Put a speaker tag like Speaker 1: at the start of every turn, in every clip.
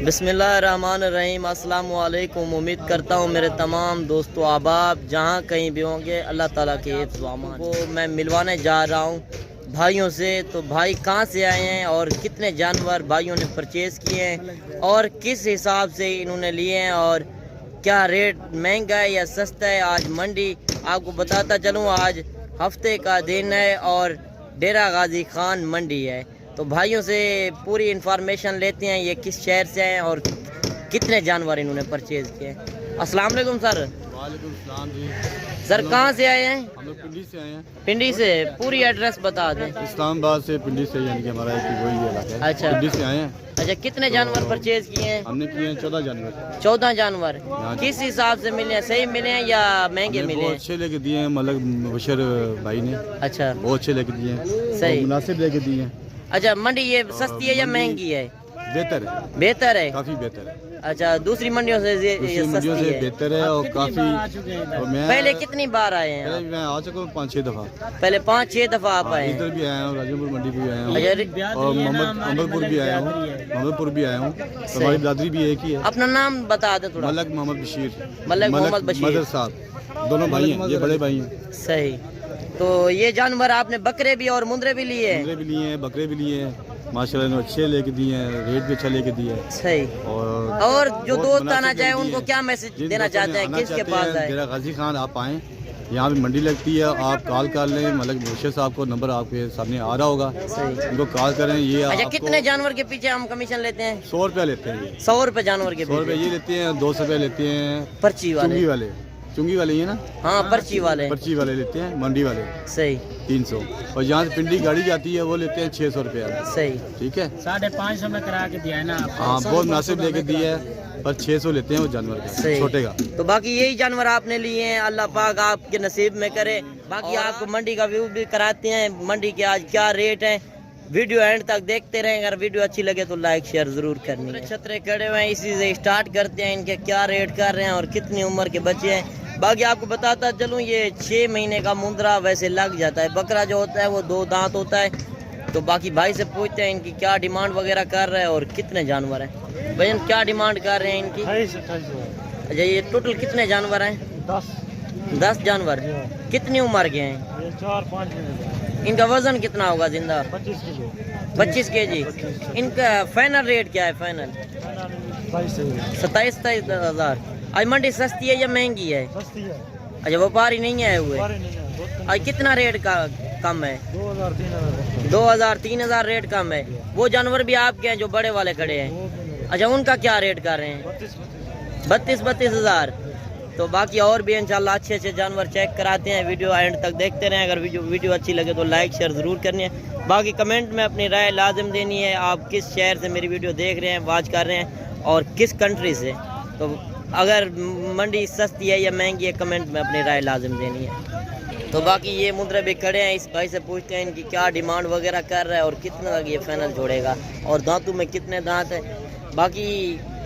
Speaker 1: बिस्मिल्लाहिर्रहमानिर्रहीम। अस्सलाम वालेकुम। उम्मीद करता हूँ मेरे तमाम दोस्तों अहबाब जहाँ कहीं भी होंगे अल्लाह ताला के हिफ्ज़ व अमान को मैं मिलवाने जा रहा हूँ भाइयों से। तो भाई कहाँ से आए हैं और कितने जानवर भाइयों ने परचेज़ किए हैं और किस हिसाब से इन्होंने लिए हैं और क्या रेट महंगा है या सस्ता है। आज मंडी आपको बताता चलूँ, आज हफ्ते का दिन है और डेरा गाजी खान मंडी है। तो भाइयों से पूरी इंफॉर्मेशन लेते हैं ये किस शहर से हैं और कितने जानवर इन्होंने परचेज किए हैं। अस्सलाम वालेकुम सर।
Speaker 2: वालेकुम सलाम जी।
Speaker 1: सर कहाँ से आए हैं?
Speaker 2: हम लोग पिंडी से आए हैं।
Speaker 1: पिंडी से पूरी एड्रेस बता दें।
Speaker 2: इस्लामाबाद से पिंडी से, यानी कि हमारा एक वही इलाका है।
Speaker 1: अच्छा,
Speaker 2: पिंडी से आए हैं।
Speaker 1: अच्छा, कितने जानवर परचेज किए हैं?
Speaker 2: हमने किए हैं 14 जानवर।
Speaker 1: 14 जानवर किस हिसाब से मिले हैं? सही मिले हैं या महंगे मिले हैं?
Speaker 2: बहुत अच्छे लेके दिए हैं, मतलब मुबशर भाई ने।
Speaker 1: अच्छा,
Speaker 2: बहुत अच्छे लेके दिए हैं,
Speaker 1: सही
Speaker 2: मुनासिब लेके दिए हैं।
Speaker 1: अच्छा, मंडी ये सस्ती है या महंगी है?
Speaker 2: बेहतर है,
Speaker 1: बेहतर है,
Speaker 2: काफी बेहतर है।
Speaker 1: अच्छा, दूसरी मंडियों से ये
Speaker 2: मंडियों
Speaker 1: सस्ती
Speaker 2: से
Speaker 1: है।
Speaker 2: बेहतर है और काफी। और मैं
Speaker 1: पहले कितनी बार आए हैं आप?
Speaker 2: मैं आ चुका हूँ 5-6 दफा।
Speaker 1: पहले 5-6 दफा आप आए
Speaker 2: इधर
Speaker 1: हैं।
Speaker 2: भी आया हूँ, राजनपुर मंडी भी आया हूँ
Speaker 1: अच्छा,
Speaker 2: और मोहम्मदपुर भी आया हूँ, मोहम्मदपुर भी आया हूँ। तो हमारी बिरादरी भी एक ही है।
Speaker 1: अपना नाम बता दे थोड़ा।
Speaker 2: मलक मोहम्मद बशीर।
Speaker 1: मलक मोहम्मद बशीर
Speaker 2: मदर साहब, दोनों भाई हैं, ये बड़े भाई हैं।
Speaker 1: सही। तो ये जानवर आपने बकरे भी और मुंदरे भी लिए हैं?
Speaker 2: मुंदरे भी लिए हैं, बकरे भी लिए हैं, माशाल्लाह इन्होंने अच्छे लेके दिए हैं, रेट भी अच्छा लेके दिया है।
Speaker 1: सही। और जो दोस्त आना चाहे उनको क्या मैसेज देना चाहते हैं, किसके पास आए?
Speaker 2: डेरा गाजी खान आप आएँ, यहाँ पे मंडी लगती है, आप कॉल कर लें। मलक बशीर साहब को नंबर आपके सामने आ रहा होगा,
Speaker 1: सही,
Speaker 2: उनको कॉल करें। ये
Speaker 1: अच्छा, कितने जानवर के पीछे हम कमीशन लेते हैं?
Speaker 2: 100 रुपया लेते हैं। ये
Speaker 1: 100 रुपए जानवर के
Speaker 2: 100 रुपये
Speaker 1: पीछे।
Speaker 2: ये लेते हैं, 200 रुपये लेते हैं
Speaker 1: पर्ची वाले।
Speaker 2: चुंगी वाले ये ना,
Speaker 1: हाँ, पर्ची वाले
Speaker 2: लेते हैं, मंडी वाले
Speaker 1: सही
Speaker 2: 300। और यहाँ से पिंडी गाड़ी जाती है वो लेते हैं 600 रुपया।
Speaker 1: सही,
Speaker 2: ठीक है,
Speaker 3: 550 में करा के दिया है ना।
Speaker 2: हाँ, बहुत मुनासिब लेके दिए है, पर 600 लेते हैं वो जानवर का,
Speaker 1: सही।
Speaker 2: छोटे का।
Speaker 1: तो बाकी यही जानवर आपने लिए हैं, अल्लाह पाक आपके नसीब में करे। बाकी आपको मंडी का व्यू भी कराते हैं, मंडी के आज क्या रेट है। वीडियो एंड तक देखते रहें। अगर वीडियो अच्छी लगे तो लाइक शेयर जरूर करनी है। छतरे खड़े हुए हैं, इसी से स्टार्ट करते हैं, इनके क्या रेट कर रहे हैं और कितनी उम्र के बच्चे हैं। बाकी आपको बताता चलूँ, ये 6 महीने का मुंदरा वैसे लग जाता है। बकरा जो होता है वो 2 दांत होता है। तो बाकी भाई से पूछते हैं इनकी क्या डिमांड वगैरह कर रहे हैं और कितने जानवर हैं। भैया क्या डिमांड कर रहे हैं इनकी?
Speaker 3: 28।
Speaker 1: अच्छा, ये टोटल कितने जानवर हैं? 10 जानवर। कितनी उम्र के हैं?
Speaker 3: 4-5।
Speaker 1: इनका वजन कितना होगा जिंदा?
Speaker 3: 25 किलो।
Speaker 1: 25 केजी। इनका फाइनल रेट क्या है? फाइनल 27 हज़ार। आज मंडी सस्ती है या महंगी है?
Speaker 3: सस्ती है।
Speaker 1: अच्छा, व्यापारी नहीं आए हुए। आज कितना रेट का कम है? 2000-3000 रेट कम है। वो जानवर भी आपके हैं जो बड़े वाले खड़े हैं? अच्छा, उनका क्या रेट कर रहे हैं? 32 हज़ार। तो बाकी और भी इंशाल्लाह अच्छे जानवर चेक कराते हैं। वीडियो एंड तक देखते रहें। अगर वीडियो अच्छी लगे तो लाइक शेयर ज़रूर करनी है। बाकी कमेंट में अपनी राय लाजिम देनी है। आप किस शहर से मेरी वीडियो देख रहे हैं, वॉच कर रहे हैं और किस कंट्री से। तो अगर मंडी सस्ती है या महंगी है, कमेंट में अपनी राय लाजिम देनी है। तो बाकी ये मुंदरे भी खड़े हैं, इस भाई से पूछते हैं इनकी क्या डिमांड वगैरह कर रहा है और कितना तक ये फाइनल छोड़ेगा और दांतों में कितने दांत हैं। बाकी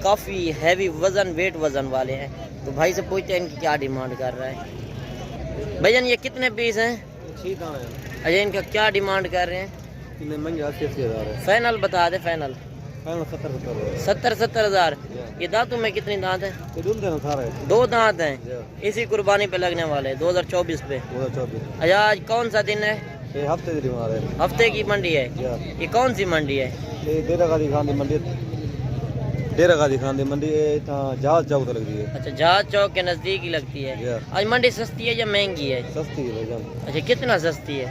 Speaker 1: काफ़ी हैवी वेट वज़न वाले हैं। तो भाई से पूछते हैं इनकी क्या डिमांड कर रहा है। भैया ये कितने पीस हैं? अच्छा, इनका क्या डिमांड कर रहे हैं? फाइनल बता दे। फाइनल 70 हज़ार। ये दांतों में कितनी दांत है? 2 दांत हैं। इसी कुर्बानी पे लगने वाले 2024 पे। अच्छा, आज कौन सा दिन है? हफ्ते की मंडी है। ये कौन सी मंडी है?
Speaker 2: डेरा गाजी खान दी मंडी जहाज चौक तो लगती है।
Speaker 1: अच्छा, जहाज चौक के नज़दीक ही लगती है। आज मंडी सस्ती है या महंगी है?
Speaker 2: सस्ती है।
Speaker 1: अच्छा, कितना सस्ती है?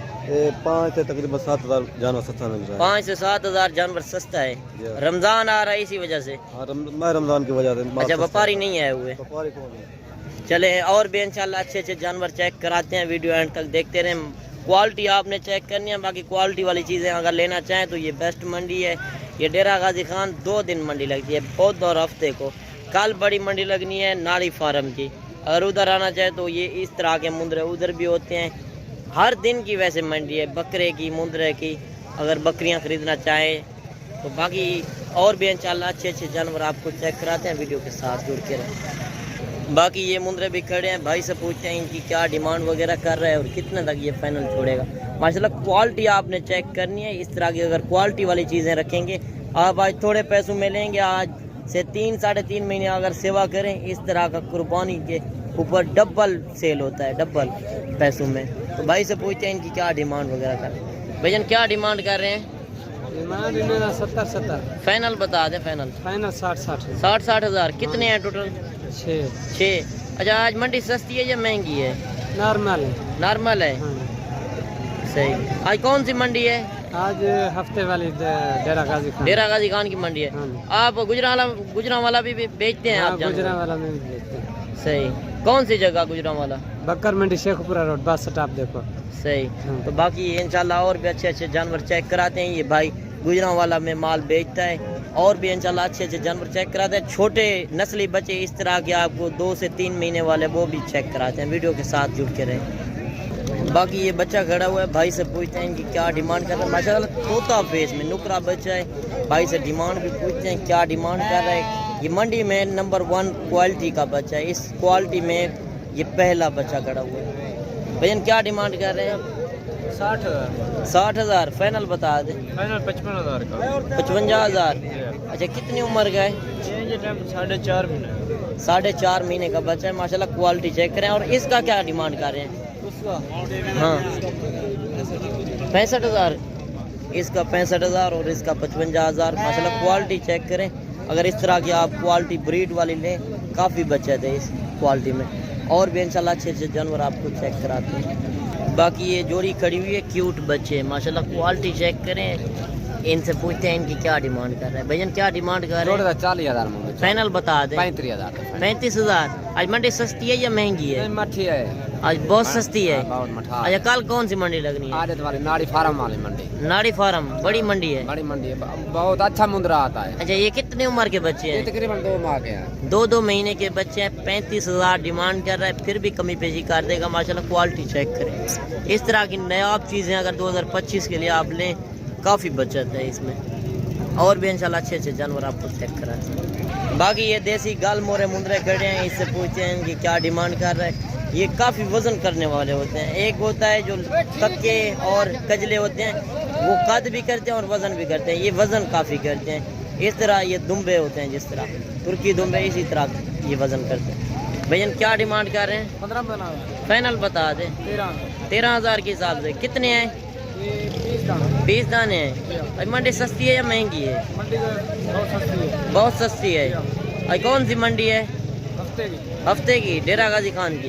Speaker 2: 5 से तकरीबन 7,000 जानवर सस्ता मिल रहा है।
Speaker 1: 5 से 7 हज़ार जानवर सस्ता है। रमजान आ रहा है इसी वजह से।
Speaker 2: रमजान की वजह से।
Speaker 1: अच्छा, व्यापारी नहीं आए हुए। चले और भी इंशाल्लाह अच्छे जानवर चेक कराते हैं। वीडियो एंड तक देखते रहें। क्वालिटी आपने चेक करनी है। बाकी क्वालिटी वाली चीज़ें अगर लेना चाहें तो ये बेस्ट मंडी है। ये डेरा गाजी खान 2 दिन मंडी लगती है, बहुत और हफ्ते को। कल बड़ी मंडी लगनी है नाड़ी फार्म की। अगर उधर आना चाहे तो ये इस तरह के मुंदरे उधर भी होते हैं। हर दिन की वैसे मंडी है, बकरे की, मुंदरे की, अगर बकरियां ख़रीदना चाहें तो। बाकी और भी इंशाल्लाह अच्छे जानवर आपको चेक कराते हैं। वीडियो के साथ जुड़ के रहें। बाकी ये मुंदरे भी खड़े हैं, भाई से पूछते हैं इनकी क्या डिमांड वगैरह कर रहे हैं और कितने तक ये फाइनल छोड़ेगा। माशाल्लाह क्वालिटी आपने चेक करनी है। इस तरह की अगर क्वालिटी वाली चीज़ें रखेंगे आप आज थोड़े पैसों में लेंगे, आज से 3-3.5 महीने अगर सेवा करें, इस तरह का कुर्बानी के ऊपर डबल सेल होता है, डबल पैसों में। तो भाई से पूछते हैं इनकी क्या डिमांड वगैरह कर रहे हैं। भैया क्या डिमांड कर रहे हैं?
Speaker 3: 70
Speaker 1: फाइनल बता दें, फाइनल
Speaker 3: फाइनल 60
Speaker 1: 60 हज़ार। कितने हैं टोटल? 6। अच्छा, आज मंडी सस्ती है या महंगी है?
Speaker 3: नॉर्मल
Speaker 1: नॉर्मल है। सही। आज कौन सी मंडी है?
Speaker 3: आज हफ्ते वाली डेरा गाजी खान।
Speaker 1: डेरा गाजी खान की मंडी है। आप गुजरांवाला भी बेचते हैं? आप
Speaker 3: गुजरांवाला में भी बेचते हैं।
Speaker 1: सही। कौन सी जगह गुजरांवाला?
Speaker 3: बकर मंडी शेखपुरा रोड, बस स्टॉप देखो।
Speaker 1: सही। तो बाकी इंशाल्लाह और भी अच्छे अच्छे जानवर चेक कराते हैं। ये भाई गुजरांवाला में माल बेचता है और भी इंशाल्लाह अच्छे अच्छे जानवर चेक कराते हैं। छोटे नस्ली बच्चे इस तरह के आपको 2 से 3 महीने वाले वो भी चेक कराते हैं। वीडियो के साथ जुड़ के रहें। बाकी ये बच्चा खड़ा हुआ है, भाई से पूछते हैं कि क्या डिमांड कर रहे हैं। माशाल्लाह तोता फेस में नुकरा बच्चा है। भाई से डिमांड भी पूछते हैं क्या डिमांड कर रहा है। ये मंडी में नंबर 1 क्वालिटी का बच्चा है। इस क्वालिटी में ये पहला बच्चा खड़ा हुआ है। भैया क्या डिमांड कर रहे हैं? 60 हज़ार। फाइनल बता दें।
Speaker 3: फाइनल 55 हज़ार का।
Speaker 1: 55 हज़ार। अच्छा, कितनी उम्र का है?
Speaker 3: 4.5 महीने।
Speaker 1: 4.5 महीने का बच्चा है। माशाल्लाह क्वालिटी चेक करें। और इसका क्या डिमांड कर रहे हैं? हाँ, 65 हज़ार। इसका 65 हज़ार और इसका 55 हज़ार। माशाल्लाह क्वालिटी चेक करें। अगर इस तरह की आप क्वालिटी ब्रीड वाली लें, काफ़ी बचत है इस क्वालिटी में। और भी इंशाल्लाह अच्छे अच्छे जानवर आपको चेक कराते हैं। बाकी ये जोड़ी खड़ी हुई है, क्यूट बच्चे माशाल्लाह क्वालिटी चेक करें। इनसे पूछते हैं इनकी क्या डिमांड कर रहे हैं। भैया क्या डिमांड कर रहे हैं?
Speaker 3: 40 हज़ार।
Speaker 1: फाइनल बता दें।
Speaker 3: 35 हज़ार।
Speaker 1: 35 हज़ार। आज मंडी सस्ती है या महंगी है?
Speaker 3: मठी है
Speaker 1: आज बहुत सस्ती है।
Speaker 3: बहुत मठा।
Speaker 1: अच्छा, कल कौन सी मंडी लगनी है?
Speaker 3: आदत वाली नाड़ी फार्म वाली मंडी।
Speaker 1: नाड़ी फार्म बड़ी मंडी है।
Speaker 3: बड़ी मंडी है, बहुत अच्छा मुंदरा आता है।
Speaker 1: अच्छा, ये कितने उम्र के बच्चे हैं?
Speaker 3: तकरीबन 2 माह के हैं।
Speaker 1: 2 महीने के बच्चे हैं। 35 हज़ार डिमांड कर रहा है, फिर भी कमी पेशी कर देगा। माशाल्लाह क्वालिटी चेक करें। इस तरह की नायाब चीज़ें अगर 2025 के लिए आप लें, काफ़ी बचत है इसमें। और भी इंशाल्लाह अच्छे अच्छे जानवर आपको चेक कराते हैं। बाकी ये देसी गाल मोरे मुंदरे खड़े हैं, इससे पूछते हैं कि क्या डिमांड कर रहा है। ये काफ़ी वज़न करने वाले होते हैं। एक होता है जो तक्के और कजले होते हैं, वो कद भी करते हैं और वज़न भी करते हैं। ये वज़न काफ़ी करते हैं। इस तरह ये दुम्बे होते हैं, जिस तरह तुर्की दुम्बे, इसी तरह ये वज़न करते हैं। भैया क्या डिमांड कर रहे हैं?
Speaker 3: 15
Speaker 1: फाइनल बता दें। 13 हज़ार के हिसाब से। कितने हैं? 20 दाने हैं। मंडी सस्ती है या महंगी है? बहुत सस्ती है। आज कौन सी मंडी है? हफ्ते की। डेरा गाजी खान की।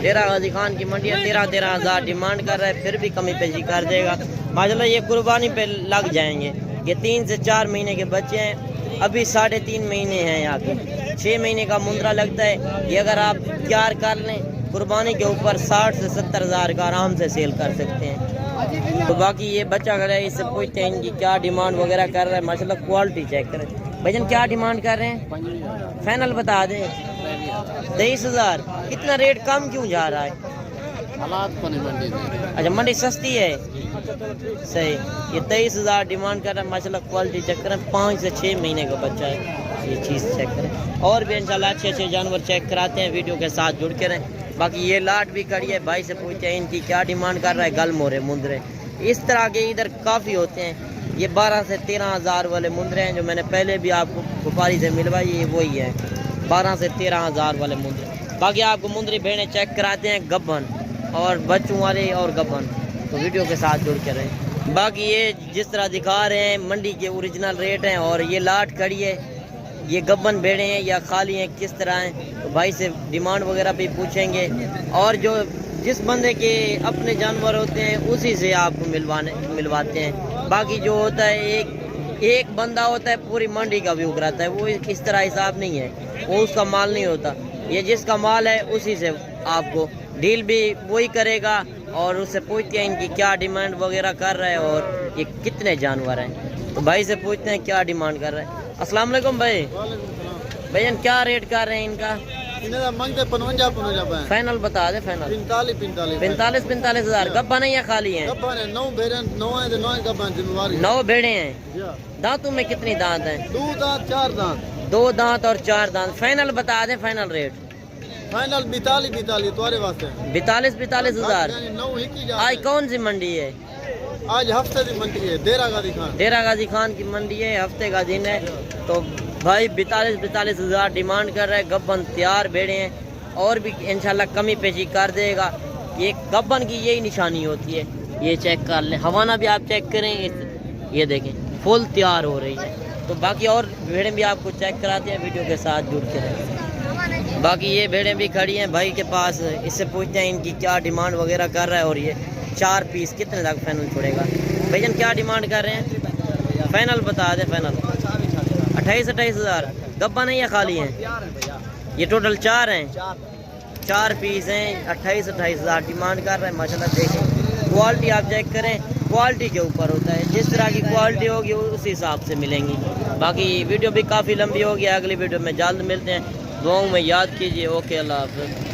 Speaker 1: डेरा गाजी खान की मंडी है। 13 हज़ार डिमांड कर रहा है, फिर भी कमी पेशी कर देगा। माशाल्लाह ये कुर्बानी पे लग जाएंगे। ये 3 से 4 महीने के बच्चे हैं। अभी 3.5 महीने हैं यहाँ के। 6 महीने का मुंद्रा लगता है। ये अगर आप तैयार कर लें, कुर्बानी के ऊपर 60 से 70 हज़ार का आराम से सेल कर सकते हैं। तो बाकी ये बच्चा खड़ा है, इससे पूछते हैं इनकी क्या डिमांड वगैरह कर रहा है। माशाल्लाह क्वालिटी चेक करें। भैया क्या डिमांड कर रहे हैं? फाइनल बता दें। 23 हज़ार। इतना रेट कम क्यों जा रहा है?
Speaker 3: हालात को नहीं मंडी में।
Speaker 1: अच्छा, मंडी सस्ती है। सही। ये 23 हज़ार डिमांड कर रहा है। माशाल्लाह क्वालिटी चेक करें। 5 से 6 महीने का बच्चा है। ये चीज़ चेक करें। और भी इंशाल्लाह अच्छे अच्छे जानवर चेक कराते हैं। वीडियो के साथ जुड़ के रहें। बाकी ये लाट भी खड़ी है। भाई से पूछते हैं इनकी क्या डिमांड कर रहा है। गल मोरे मुंदरे इस तरह के इधर काफ़ी होते हैं। ये 12 से 13 हज़ार वाले मुंदरे हैं, जो मैंने पहले भी आपको व्यापारी से मिलवाई, ये वही है। 12 से 13 हज़ार वाले मुंदरे। बाकी आपको मुंदरी भेड़ें चेक कराते हैं, गब्बन और बच्चों वाले और गब्बन। तो वीडियो के साथ जुड़ के रहें। बाकी ये जिस तरह दिखा रहे हैं मंडी के ओरिजिनल रेट हैं। और ये लाट खड़ी है, ये गब्बन भेड़े हैं या खाली हैं, किस तरह हैं। तो भाई से डिमांड वगैरह भी पूछेंगे। और जो जिस बंदे के अपने जानवर होते हैं उसी से आपको मिलवाते हैं। बाकी जो होता है एक बंदा होता है पूरी मंडी का व्यू कराता है, वो इस तरह हिसाब नहीं है। वो उसका माल नहीं होता। ये जिसका माल है उसी से आपको डील भी वही करेगा। और उससे पूछते हैं इनकी क्या डिमांड वगैरह कर रहा है और ये कितने जानवर हैं। तो भाई से पूछते हैं क्या डिमांड कर रहे हैं। अस्सलाम वालेकुम भाई। भैया क्या रेट कर रहे हैं इनका?
Speaker 4: मांगते 55
Speaker 1: फाइनल बता दे। फाइनल 45 हज़ार। गब्बन है या खाली हैं? 9 भेड़े हैं। दांतों में कितनी दांत हैं?
Speaker 4: 2 दांत 4 दांत।
Speaker 1: 2 दांत और 4 दांत। फाइनल बता दे। फाइनल रेट
Speaker 4: फाइनल 42 तुम्हारे वास्ते।
Speaker 1: 42 हज़ार।
Speaker 4: 9
Speaker 1: आज कौन सी मंडी है?
Speaker 4: आज हफ्ते की मंडी है। डेरा गाजी खान।
Speaker 1: डेरा गाजी खान की मंडी है। हफ्ते का दिन है। तो भाई 42 हज़ार डिमांड कर रहा है। गब्बन तैयार भेड़े हैं और भी इंशाल्लाह कमी पेशी कर देगा। ये गब्बन की यही निशानी होती है। ये चेक कर लें, हवाना भी आप चेक करें, ये देखें फुल तैयार हो रही है। तो बाकी और भेड़ें भी आपको चेक कराते हैं, वीडियो के साथ जुड़ के रहें। बाकी ये भेड़ें भी खड़ी हैं भाई के पास, इससे पूछते हैं इनकी क्या डिमांड वगैरह कर रहा है। और ये 4 पीस कितने तक फाइनल छोड़ेगा भैया, क्या डिमांड कर रहे हैं? फाइनल बता दें, फाइनल 28 हज़ार। गब्बा नहीं या खाली हैं? ये टोटल 4 हैं, 4 पीस हैं, 28 हज़ार डिमांड कर रहे हैं। माशाल्लाह देखें क्वालिटी आप चेक करें, क्वालिटी के ऊपर होता है, जिस तरह की क्वालिटी होगी उस हिसाब से मिलेंगी। बाकी वीडियो भी काफ़ी लंबी होगी, अगली वीडियो में जल्द मिलते हैं। दुआओं में याद कीजिए। ओके, अल्लाह हाफ़िज़।